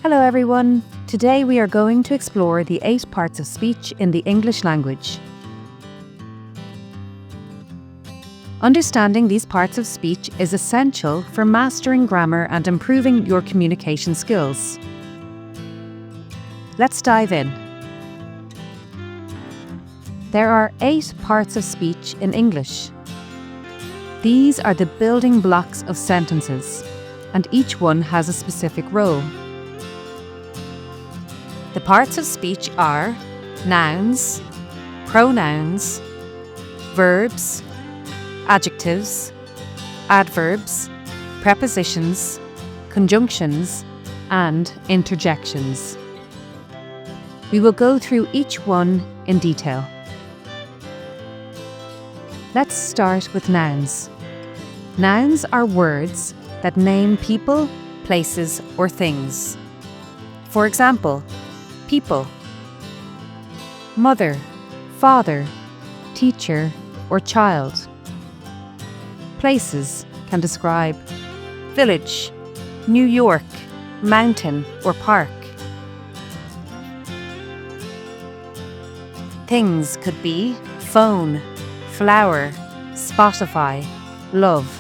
Hello everyone! Today we are going to explore the 8 parts of speech in the English language. Understanding these parts of speech is essential for mastering grammar and improving your communication skills. Let's dive in. There are 8 parts of speech in English. These are the building blocks of sentences, and each one has a specific role. The parts of speech are nouns, pronouns, verbs, adjectives, adverbs, prepositions, conjunctions, and interjections. We will go through each one in detail. Let's start with nouns. Nouns are words that name people, places, or things. For example, people, mother, father, teacher, or child. Places can describe village, New York, mountain, or park. Things could be phone, flower, Spotify, love.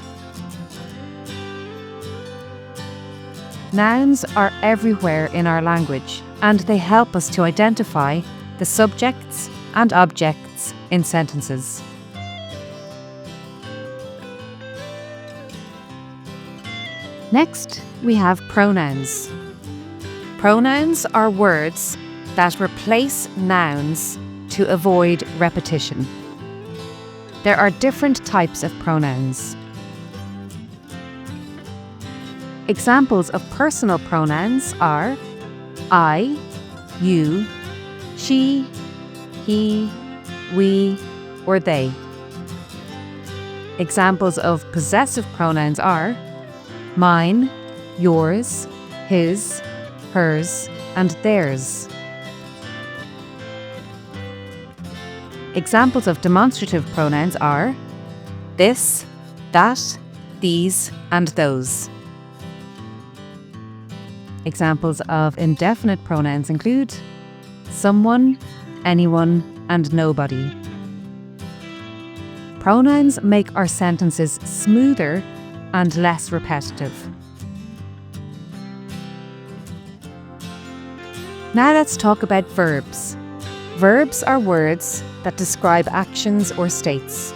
Nouns are everywhere in our language, and they help us to identify the subjects and objects in sentences. Next, we have pronouns. Pronouns are words that replace nouns to avoid repetition. There are different types of pronouns. Examples of personal pronouns are I, you, she, he, we, or they. Examples of possessive pronouns are mine, yours, his, hers, and theirs. Examples of demonstrative pronouns are this, that, these, and those. Examples of indefinite pronouns include someone, anyone, and nobody. Pronouns make our sentences smoother and less repetitive. Now let's talk about verbs. Verbs are words that describe actions or states.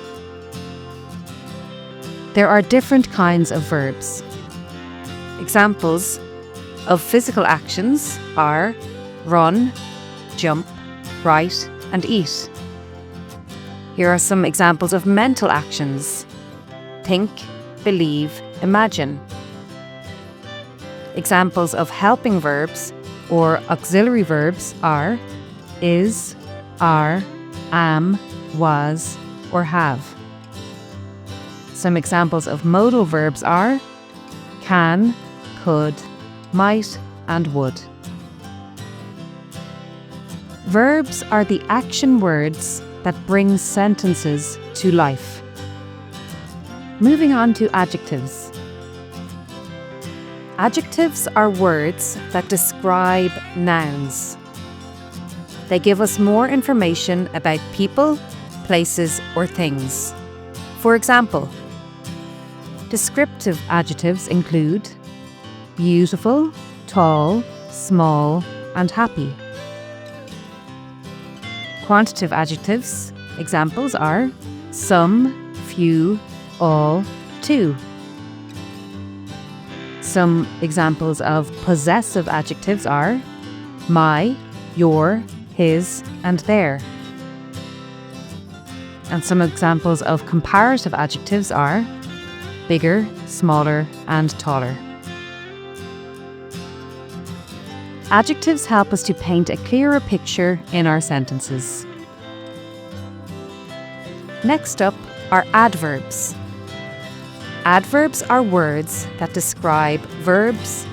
There are different kinds of verbs. Examples of physical actions are run, jump, write, and eat. Here are some examples of mental actions: think, believe, imagine. Examples of helping verbs or auxiliary verbs are is, are, am, was, or have. Some examples of modal verbs are can, could, might, and would. Verbs are the action words that bring sentences to life. Moving on to adjectives. Adjectives are words that describe nouns. They give us more information about people, places, or things. For example, descriptive adjectives include beautiful, tall, small, and happy. Quantitative adjectives, examples are some, few, all, two. Some examples of possessive adjectives are my, your, his, and their. And some examples of comparative adjectives are bigger, smaller, and taller. Adjectives help us to paint a clearer picture in our sentences. Next up are adverbs. Adverbs are words that describe verbs,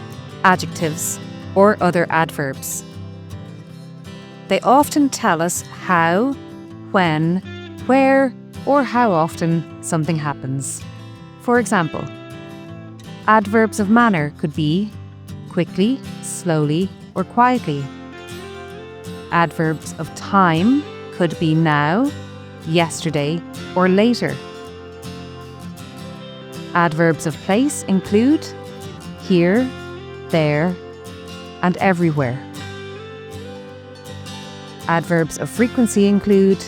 adjectives, or other adverbs. They often tell us how, when, where, or how often something happens. For example, adverbs of manner could be quickly, slowly, or quietly. Adverbs of time could be now, yesterday, or later. Adverbs of place include here, there, and everywhere. Adverbs of frequency include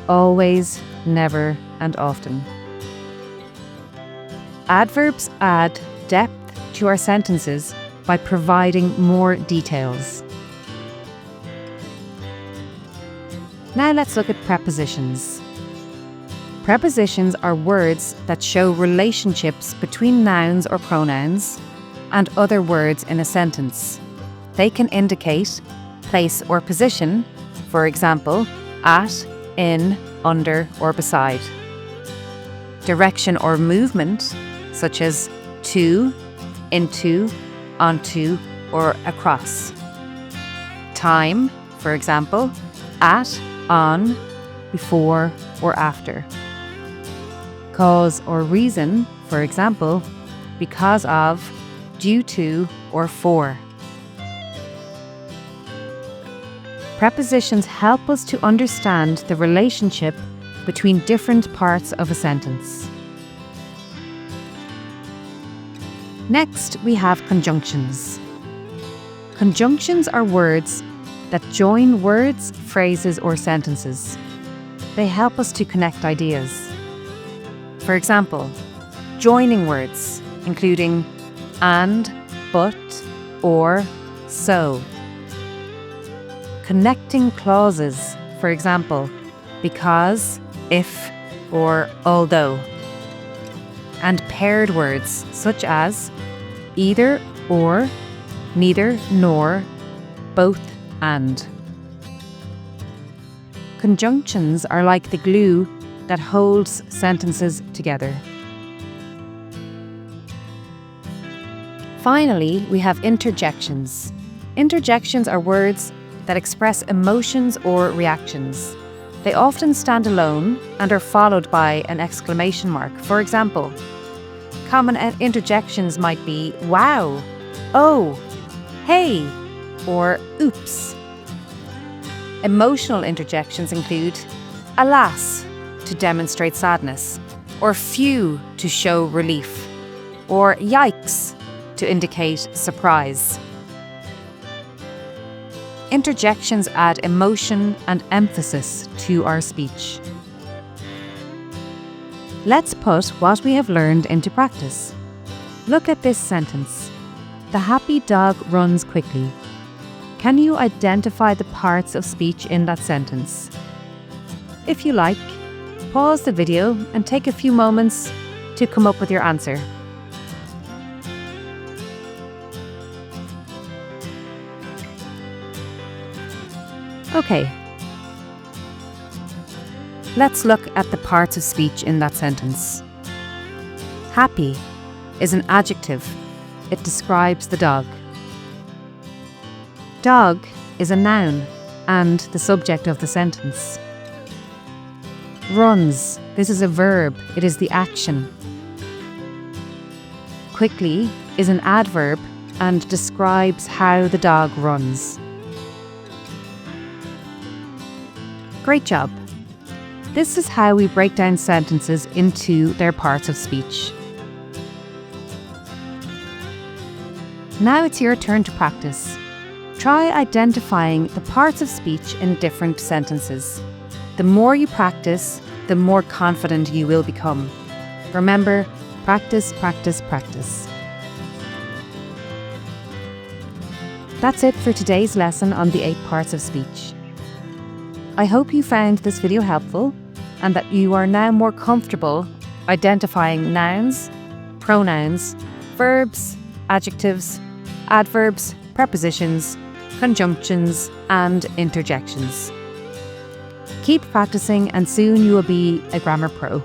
always, never, and often. Adverbs add depth to our sentences by providing more details. Now let's look at prepositions. Prepositions are words that show relationships between nouns or pronouns and other words in a sentence. They can indicate place or position, for example, at, in, under, or beside. Direction or movement, such as to, into, onto, or across. Time, for example, at, on, before, or after. Cause or reason, for example, because of, due to, or for. Prepositions help us to understand the relationship between different parts of a sentence. Next, we have conjunctions. Conjunctions are words that join words, phrases, or sentences. They help us to connect ideas. For example, joining words, including and, but, or, so. Connecting clauses, for example, because, if, or although. And paired words, such as either, or, neither, nor, both, and. Conjunctions are like the glue that holds sentences together. Finally, we have interjections. Interjections are words that express emotions or reactions. They often stand alone and are followed by an exclamation mark. For example, common interjections might be wow, oh, hey, or oops. Emotional interjections include alas, to demonstrate sadness, or phew, to show relief, or yikes, to indicate surprise. Interjections add emotion and emphasis to our speech. Let's put what we have learned into practice. Look at this sentence. The happy dog runs quickly. Can you identify the parts of speech in that sentence? If you like, pause the video and take a few moments to come up with your answer. Okay. Let's look at the parts of speech in that sentence. Happy is an adjective. It describes the dog. Dog is a noun and the subject of the sentence. Runs. This is a verb. It is the action. Quickly is an adverb and describes how the dog runs. Great job. This is how we break down sentences into their parts of speech. Now it's your turn to practice. Try identifying the parts of speech in different sentences. The more you practice, the more confident you will become. Remember, practice, practice, practice. That's it for today's lesson on the 8 parts of speech. I hope you found this video helpful and that you are now more comfortable identifying nouns, pronouns, verbs, adjectives, adverbs, prepositions, conjunctions, and interjections. Keep practicing and soon you will be a grammar pro.